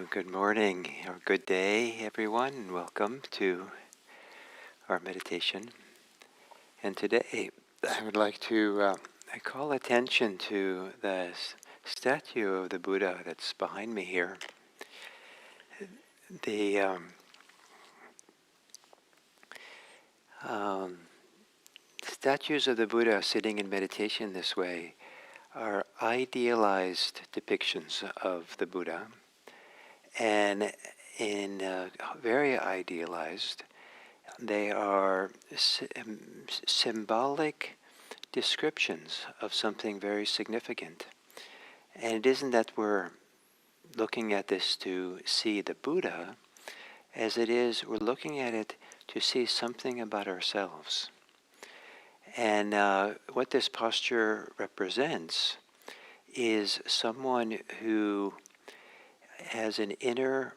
Good morning or good day, everyone, and welcome to our meditation. And today I would like to call attention to the statue of the Buddha that's behind me here. The statues of the Buddha sitting in meditation this way are idealized depictions of the Buddha, and very idealized. They are symbolic descriptions of something very significant. And it isn't that we're looking at this to see the Buddha, as it is we're looking at it to see something about ourselves. And what this posture represents is someone who has an inner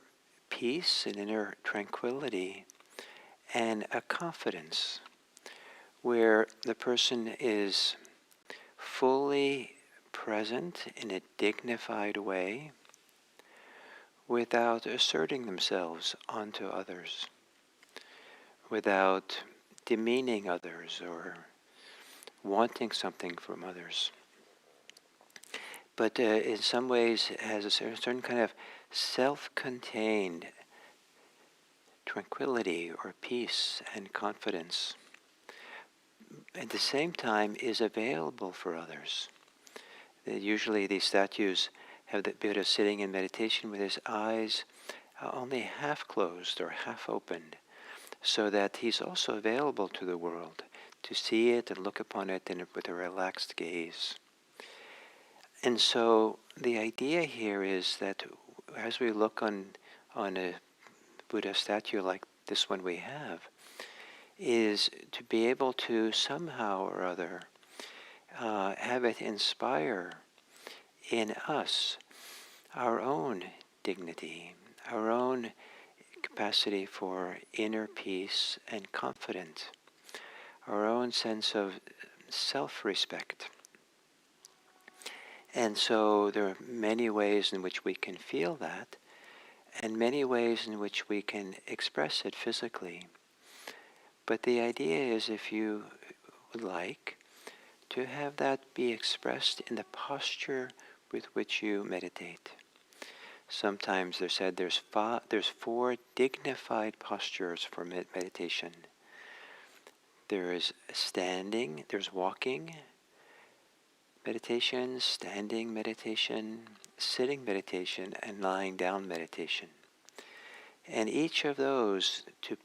peace, an inner tranquility, and a confidence where the person is fully present in a dignified way without asserting themselves onto others, without demeaning others or wanting something from others. But in some ways has a certain kind of self-contained tranquility or peace and confidence. At the same time is available for others. Usually these statues have the Buddha sitting in meditation with his eyes only half closed or half opened, so that he's also available to the world to see it and look upon it with a relaxed gaze. And so the idea here is that as we look on a Buddha statue like this one we have, is to be able to somehow or other have it inspire in us our own dignity, our own capacity for inner peace and confidence, our own sense of self-respect. And so there are many ways in which we can feel that, and many ways in which we can express it physically. But the idea is, if you would like, to have that be expressed in the posture with which you meditate. Sometimes they're said there's 4 dignified postures for meditation. There is standing, there's walking meditation, standing meditation, sitting meditation, and lying down meditation. And each of those, to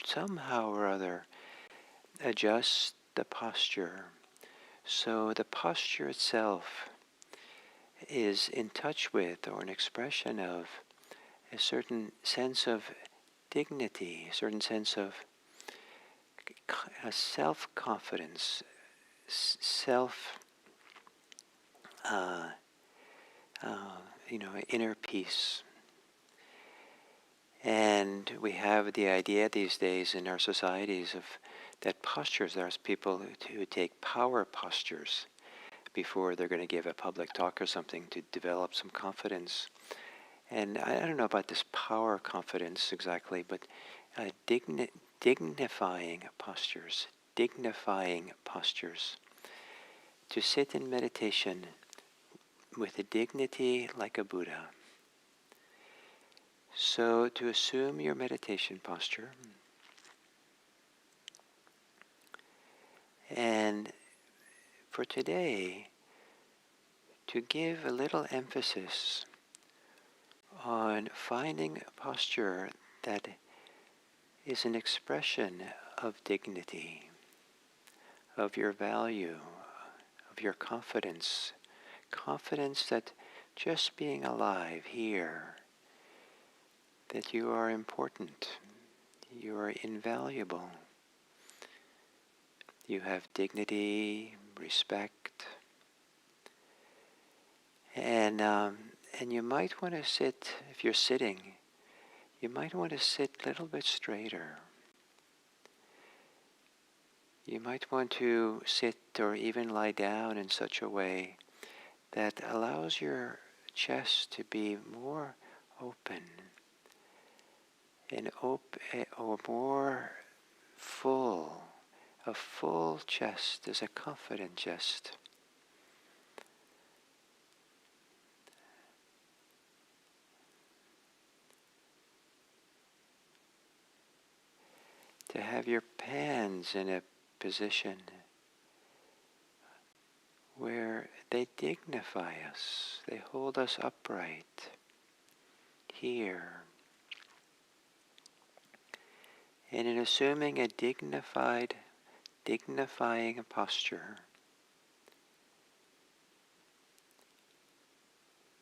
somehow or other adjust the posture, so the posture itself is in touch with or an expression of a certain sense of dignity, a certain sense of self-confidence, inner peace. And we have the idea these days in our societies of that postures. There's people who take power postures before they're going to give a public talk or something to develop some confidence. And I don't know about this power confidence exactly, but dignifying postures. To sit in meditation with a dignity like a Buddha. So to assume your meditation posture, and for today, to give a little emphasis on finding a posture that is an expression of dignity, of your value, of your confidence that just being alive here, that you are important, you are invaluable, you have dignity, respect, and you might want to sit, if you're sitting, you might want to sit a little bit straighter. You might want to sit or even lie down in such a way that allows your chest to be more open, and or more full. A full chest is a confident chest. To have your hands in a position where they dignify us, they hold us upright here. And in assuming a dignifying posture,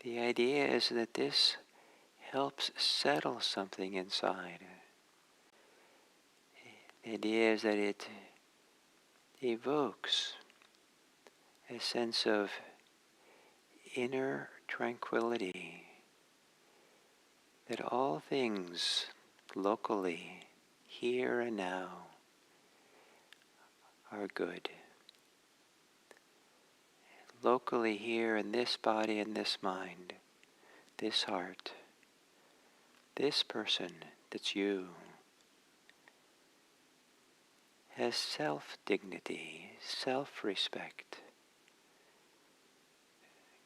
the idea is that this helps settle something inside. The idea is that it evokes a sense of inner tranquility, that all things locally, here and now, are good. Locally here in this body and this mind, this heart, this person that's you, has self-dignity, self-respect,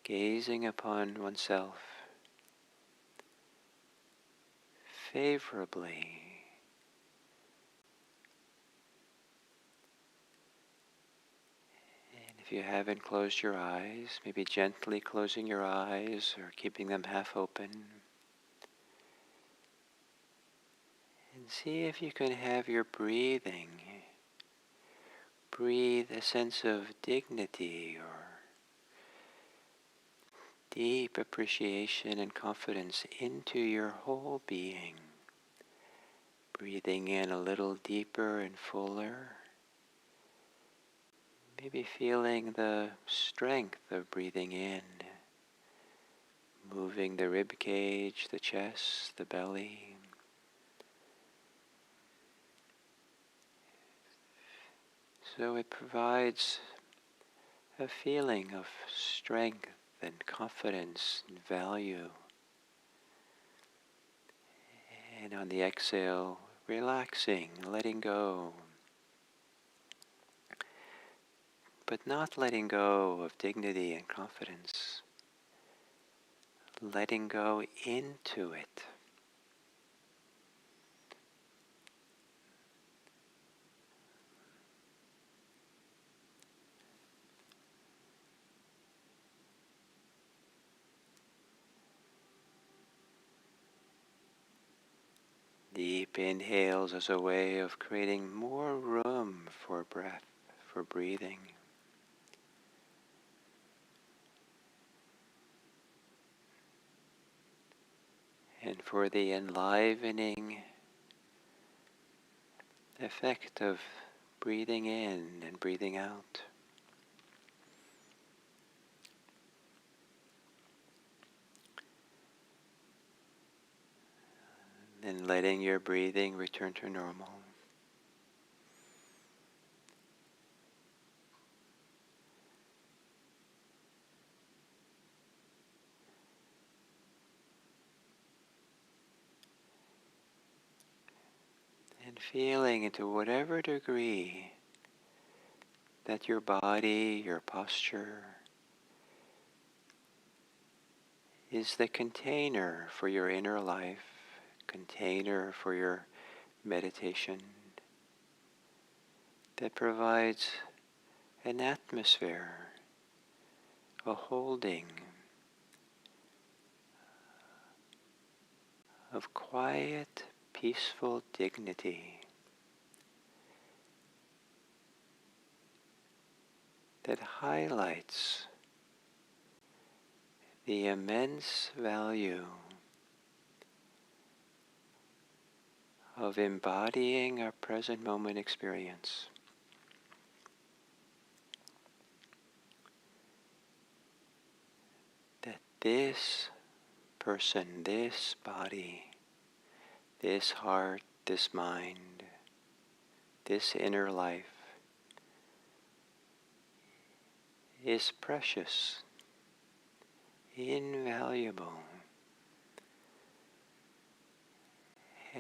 gazing upon oneself favorably. And if you haven't closed your eyes, maybe gently closing your eyes or keeping them half open. And see if you can have your breathing. Breathe a sense of dignity or deep appreciation and confidence into your whole being. Breathing in a little deeper and fuller. Maybe feeling the strength of breathing in. Moving the rib cage, the chest, the belly. So it provides a feeling of strength and confidence and value. And on the exhale, relaxing, letting go. But not letting go of dignity and confidence. Letting go into it. Deep inhales as a way of creating more room for breath, for breathing. And for the enlivening effect of breathing in and breathing out. Then letting your breathing return to normal. And feeling into whatever degree that your body, your posture, is the container for your inner life, container for your meditation, that provides an atmosphere, a holding of quiet, peaceful dignity that highlights the immense value of embodying our present moment experience. That this person, this body, this heart, this mind, this inner life is precious, invaluable,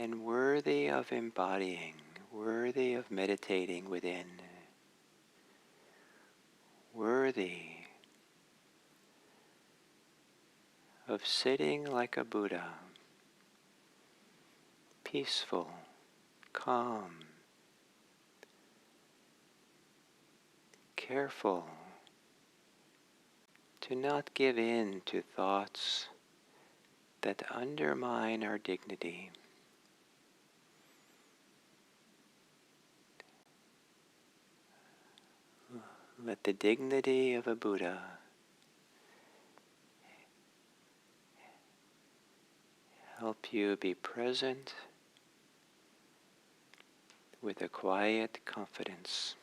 and worthy of embodying, worthy of meditating within, worthy of sitting like a Buddha, peaceful, calm, careful to not give in to thoughts that undermine our dignity. Let the dignity of a Buddha help you be present with a quiet confidence.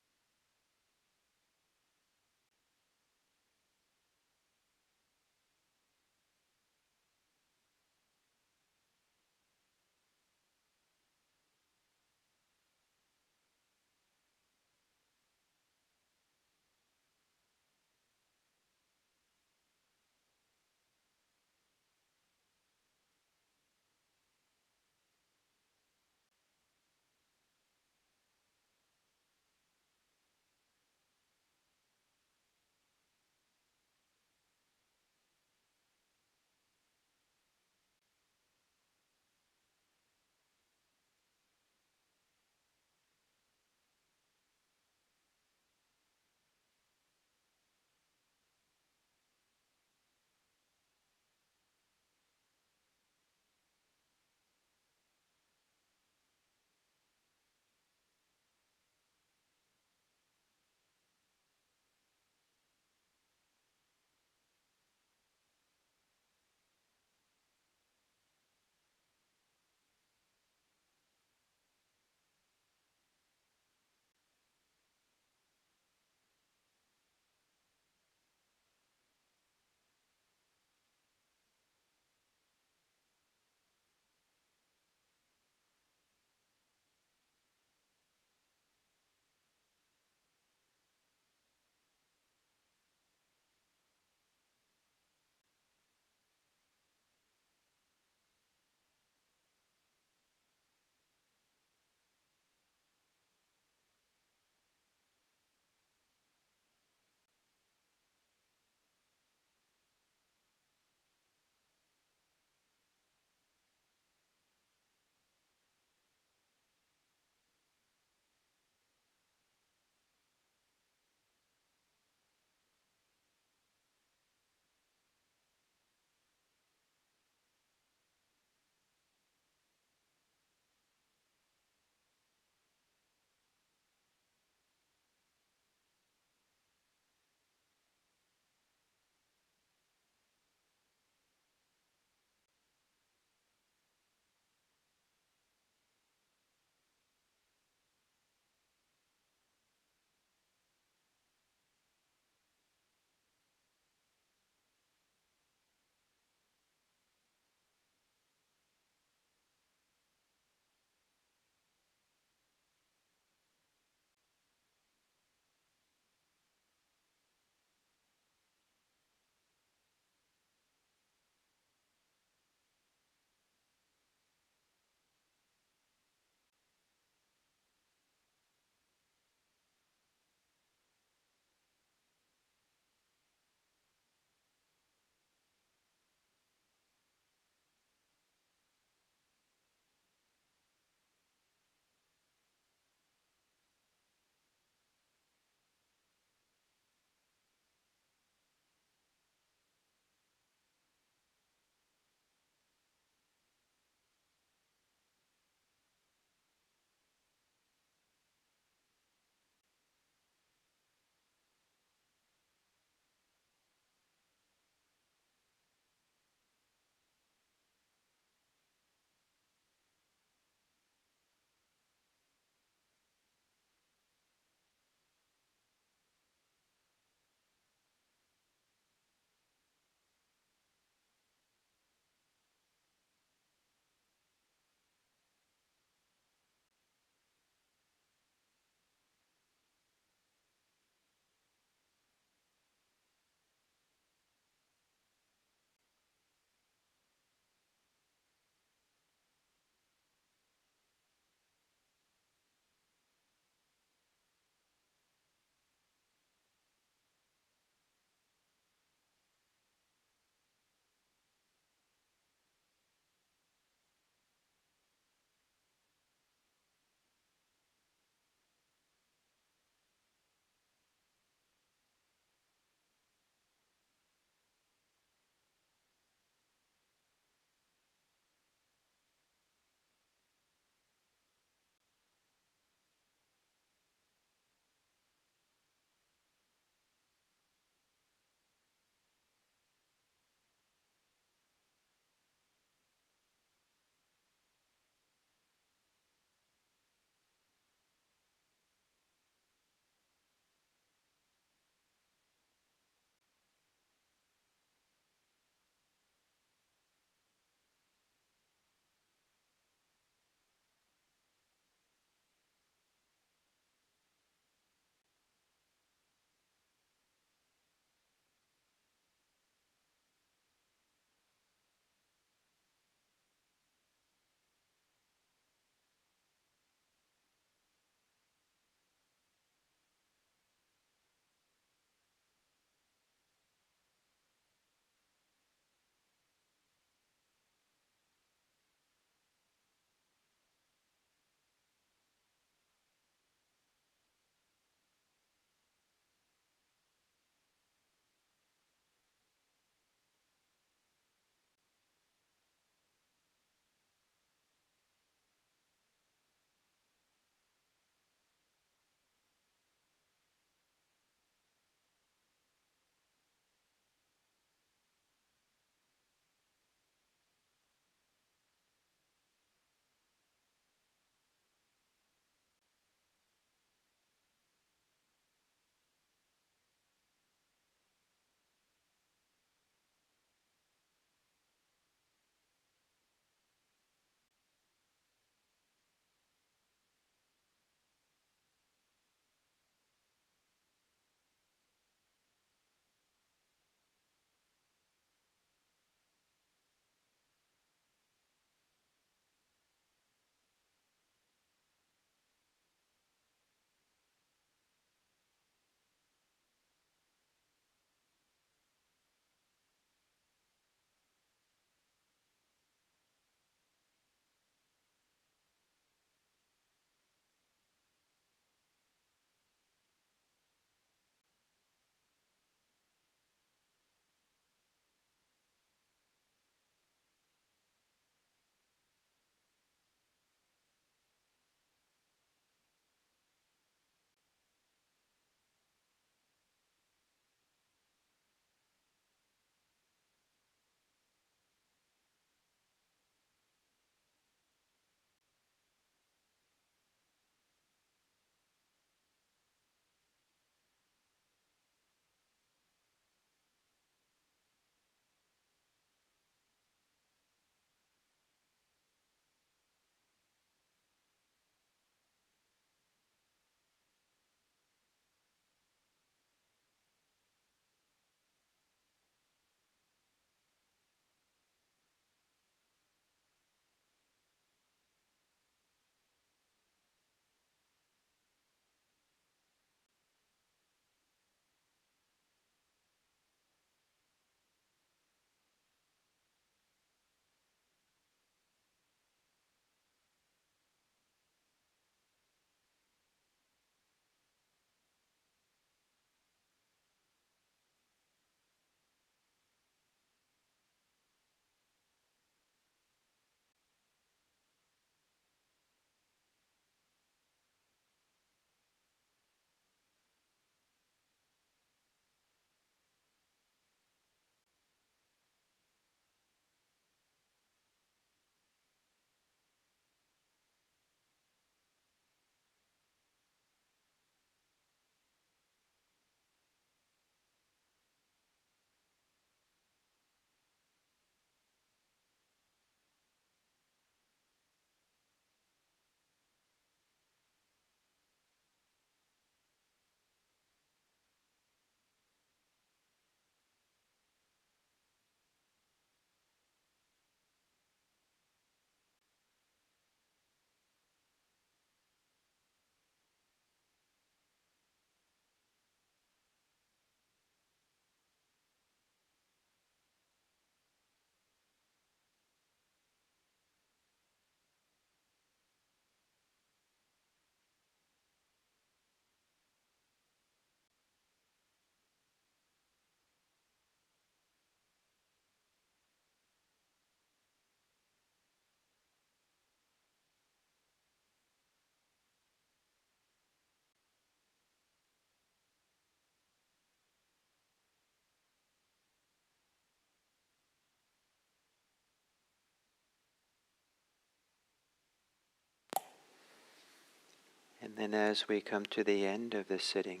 And as we come to the end of this sitting,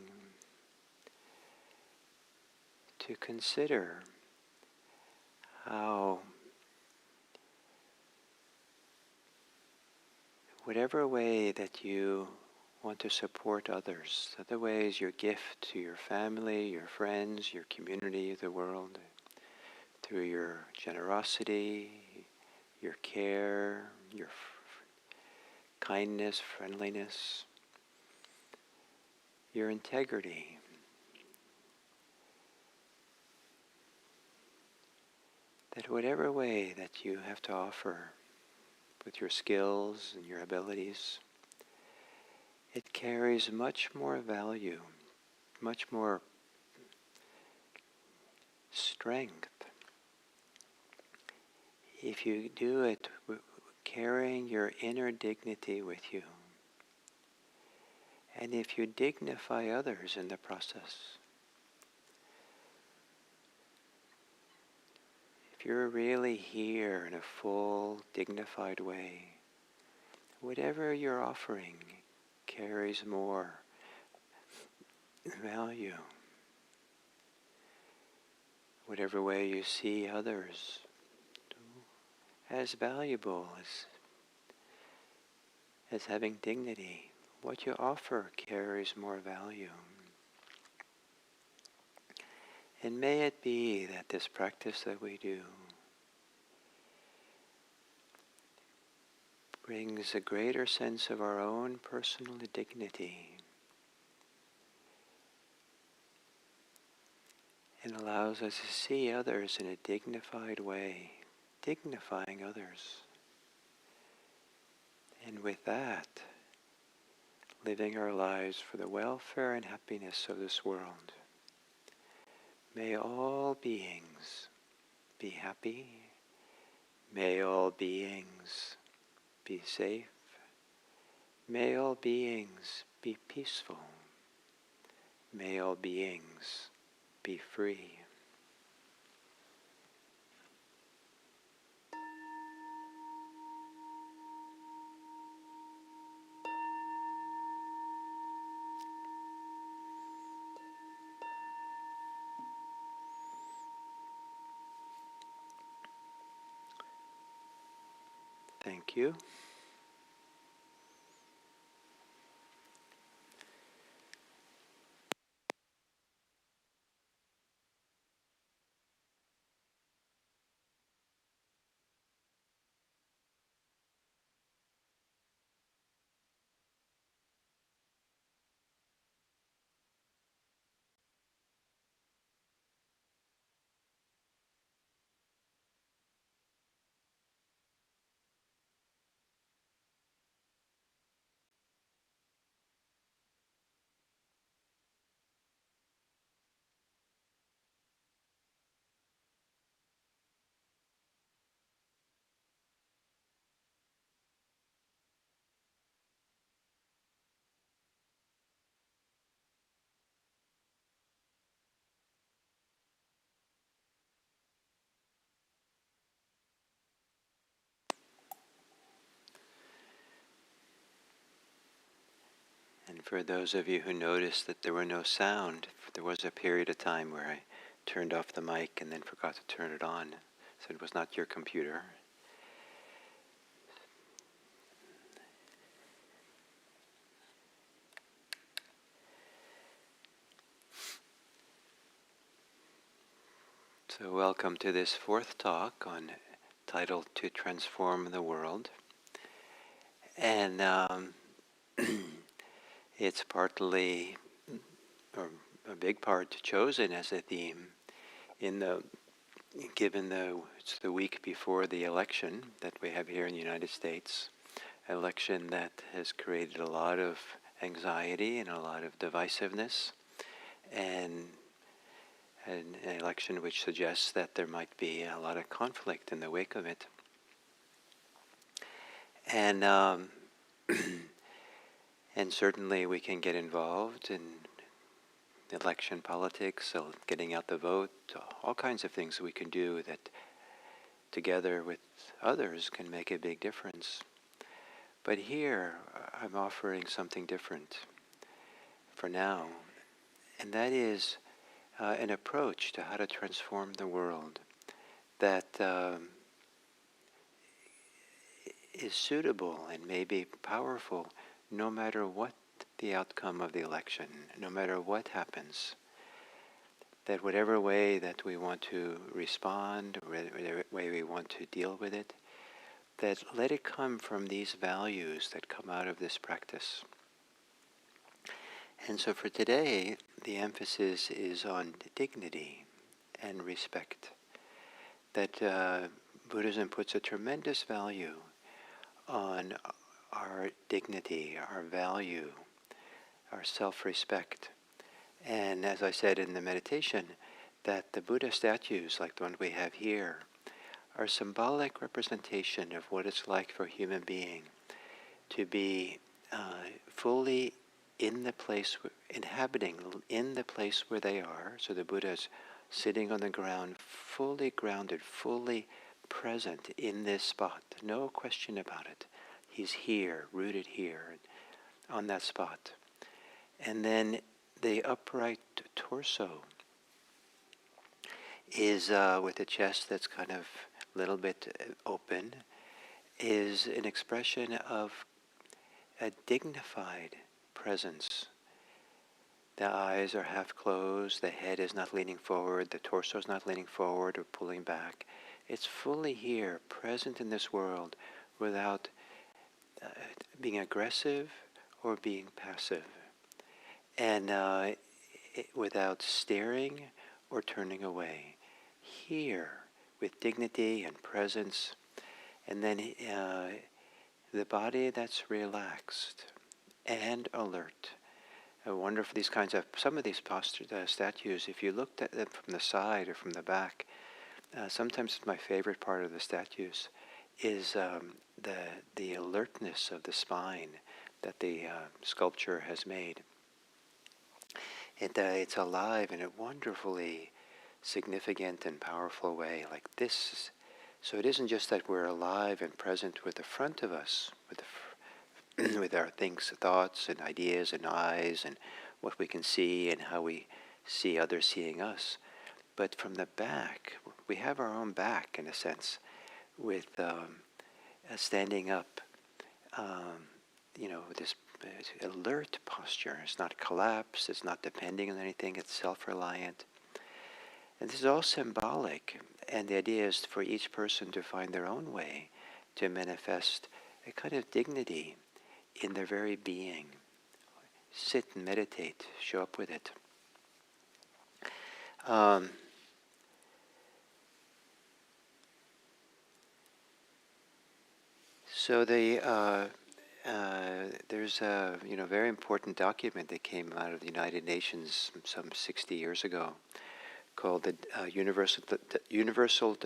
to consider how whatever way that you want to support others, other ways, your gift to your family, your friends, your community, the world, through your generosity, your care, your kindness, friendliness, your integrity. That whatever way that you have to offer with your skills and your abilities, it carries much more value, much more strength if you do it carrying your inner dignity with you. And if you dignify others in the process, if you're really here in a full, dignified way, whatever you're offering carries more value. Whatever way you see others as valuable, as having dignity, what you offer carries more value. And may it be that this practice that we do brings a greater sense of our own personal dignity and allows us to see others in a dignified way, dignifying others. And with that, living our lives for the welfare and happiness of this world. May all beings be happy. May all beings be safe. May all beings be peaceful. May all beings be free. Thank you. And for those of you who noticed that there were no sound, there was a period of time where I turned off the mic and then forgot to turn it on. So it was not your computer. So welcome to this fourth talk titled To Transform the World. And it's partly, or a big part, chosen as a theme it's the week before the election that we have here in the United States, an election that has created a lot of anxiety and a lot of divisiveness, and an election which suggests that there might be a lot of conflict in the wake of it. And and certainly we can get involved in election politics, so getting out the vote, all kinds of things we can do that together with others can make a big difference. But here, I'm offering something different for now, and that is an approach to how to transform the world that is suitable and may be powerful no matter what the outcome of the election, no matter what happens. That whatever way that we want to respond, whatever way we want to deal with it, that let it come from these values that come out of this practice. And so for today, the emphasis is on dignity and respect. That Buddhism puts a tremendous value on our dignity, our value, our self-respect. And as I said in the meditation, that the Buddha statues, like the one we have here, are symbolic representation of what it's like for a human being to be fully in the place, inhabiting in the place where they are. So the Buddha's sitting on the ground, fully grounded, fully present in this spot. No question about it. He's here, rooted here, on that spot. And then the upright torso is with a chest that's kind of a little bit open, is an expression of a dignified presence. The eyes are half closed, the head is not leaning forward, the torso is not leaning forward or pulling back. It's fully here, present in this world, without being aggressive or being passive, and without staring or turning away. Here, with dignity and presence, and then the body that's relaxed and alert. Wonderful, these kinds of, some of these statues, if you looked at them from the side or from the back, sometimes my favorite part of the statues is the alertness of the spine that the sculpture has made. It's alive in a wonderfully significant and powerful way, like this. So it isn't just that we're alive and present with the front of us, with our thoughts and ideas and eyes and what we can see and how we see others seeing us. But from the back, we have our own back in a sense, with standing up, with this alert posture. It's not collapse, it's not depending on anything, it's self-reliant. And this is all symbolic, and the idea is for each person to find their own way to manifest a kind of dignity in their very being. Sit and meditate, show up with it. So there's a very important document that came out of the United Nations some 60 years ago, called the Universal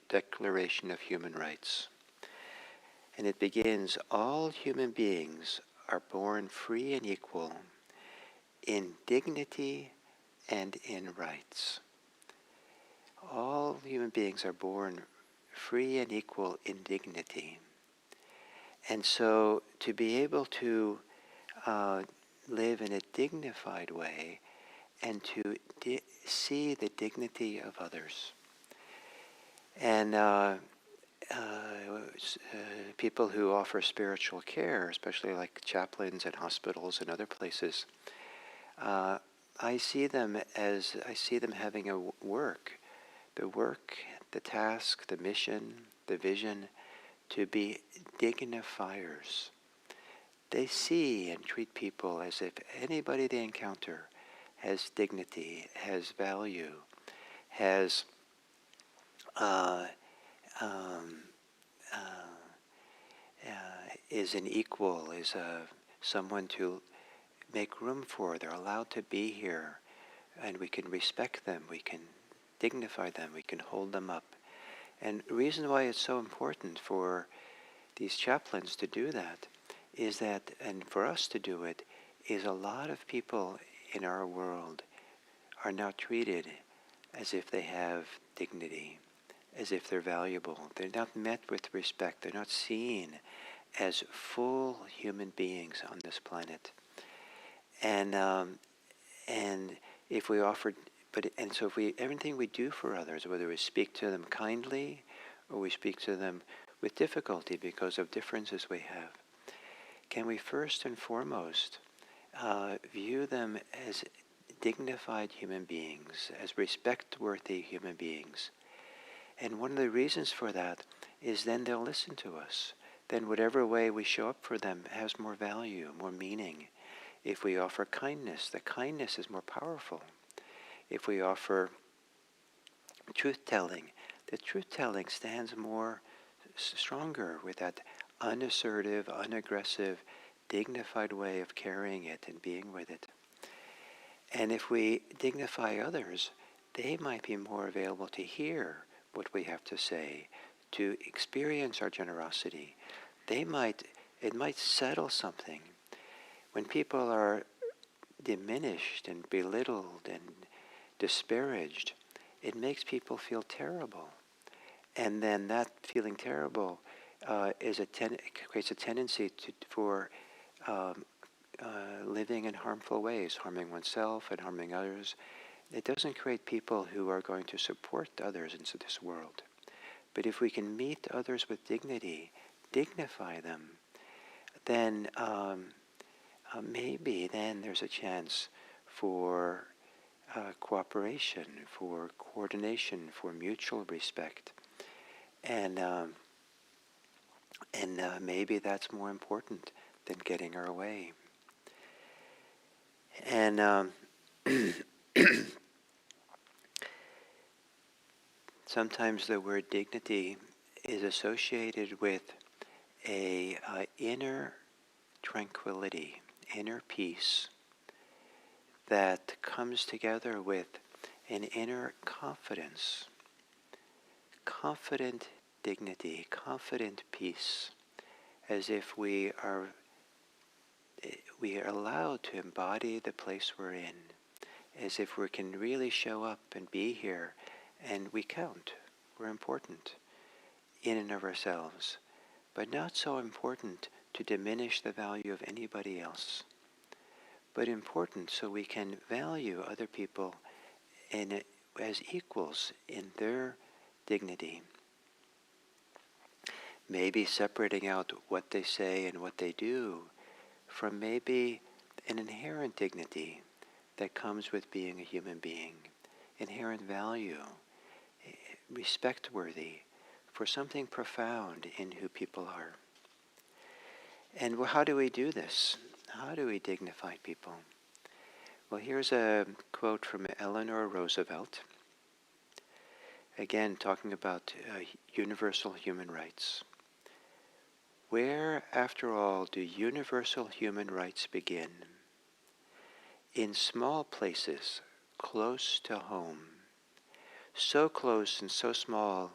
Declaration of Human Rights. And it begins, all human beings are born free and equal in dignity and in rights. All human beings are born free and equal in dignity. And so to be able to live in a dignified way and to see the dignity of others. And people who offer spiritual care, especially like chaplains at hospitals and other places, I see them having a work, the task, the mission, the vision, to be dignifiers. They see and treat people as if anybody they encounter has dignity, has value, has is an equal, is someone to make room for. They're allowed to be here, and we can respect them, we can dignify them, we can hold them up. And the reason why it's so important for these chaplains to do that is that, and for us to do it, is a lot of people in our world are now treated as if they have dignity, as if they're valuable. They're not met with respect. They're not seen as full human beings on this planet. And if we offer, and so if we, everything we do for others, whether we speak to them kindly or we speak to them with difficulty because of differences we have, can we first and foremost view them as dignified human beings, as respect-worthy human beings? And one of the reasons for that is then they'll listen to us. Then whatever way we show up for them has more value, more meaning. If we offer kindness, the kindness is more powerful. If we offer truth-telling, the truth-telling stands more stronger with that unassertive, unaggressive, dignified way of carrying it and being with it. And if we dignify others, they might be more available to hear what we have to say, to experience our generosity. It might settle something. When people are diminished and belittled and disparaged, it makes people feel terrible. And then that feeling terrible creates a tendency for living in harmful ways, harming oneself and harming others. It doesn't create people who are going to support others into this world. But if we can meet others with dignity, dignify them, then maybe then there's a chance for cooperation, for coordination, for mutual respect. And maybe that's more important than getting our way. And sometimes the word dignity is associated with a inner tranquility, inner peace that comes together with an inner confidence, confident dignity, confident peace, as if we are allowed to embody the place we're in, as if we can really show up and be here, and we count. We're important in and of ourselves, but not so important to diminish the value of anybody else, but important so we can value other people as equals in their dignity. Maybe separating out what they say and what they do from maybe an inherent dignity that comes with being a human being, inherent value, respect-worthy for something profound in who people are. And how do we do this? How do we dignify people? Well, here's a quote from Eleanor Roosevelt, again talking about universal human rights. Where, after all, do universal human rights begin? In small places, close to home. So close and so small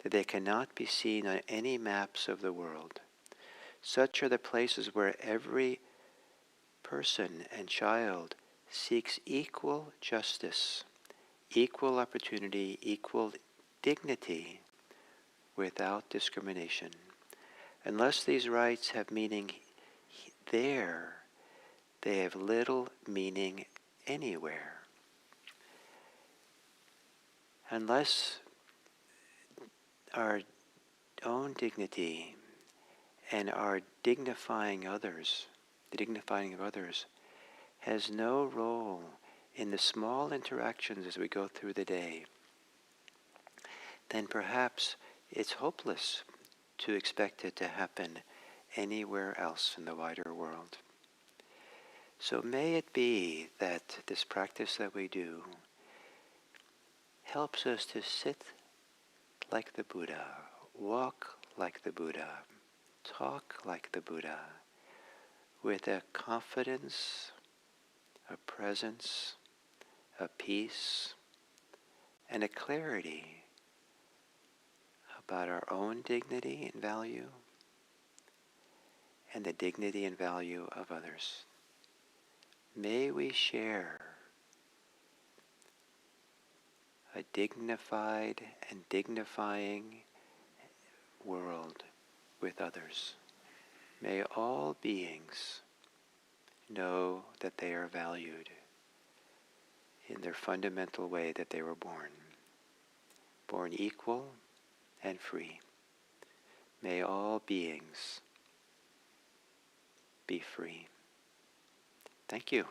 that they cannot be seen on any maps of the world. Such are the places where every person and child seeks equal justice, equal opportunity, equal dignity, without discrimination. Unless these rights have meaning there, they have little meaning anywhere. Unless our own dignity and our dignifying others, the dignifying of others, has no role in the small interactions as we go through the day, then perhaps it's hopeless to expect it to happen anywhere else in the wider world. So may it be that this practice that we do helps us to sit like the Buddha, walk like the Buddha, talk like the Buddha, with a confidence, a presence, a peace, and a clarity about our own dignity and value and the dignity and value of others. May we share a dignified and dignifying world with others. May all beings know that they are valued in their fundamental way that they were born equal and free. May all beings be free. Thank you.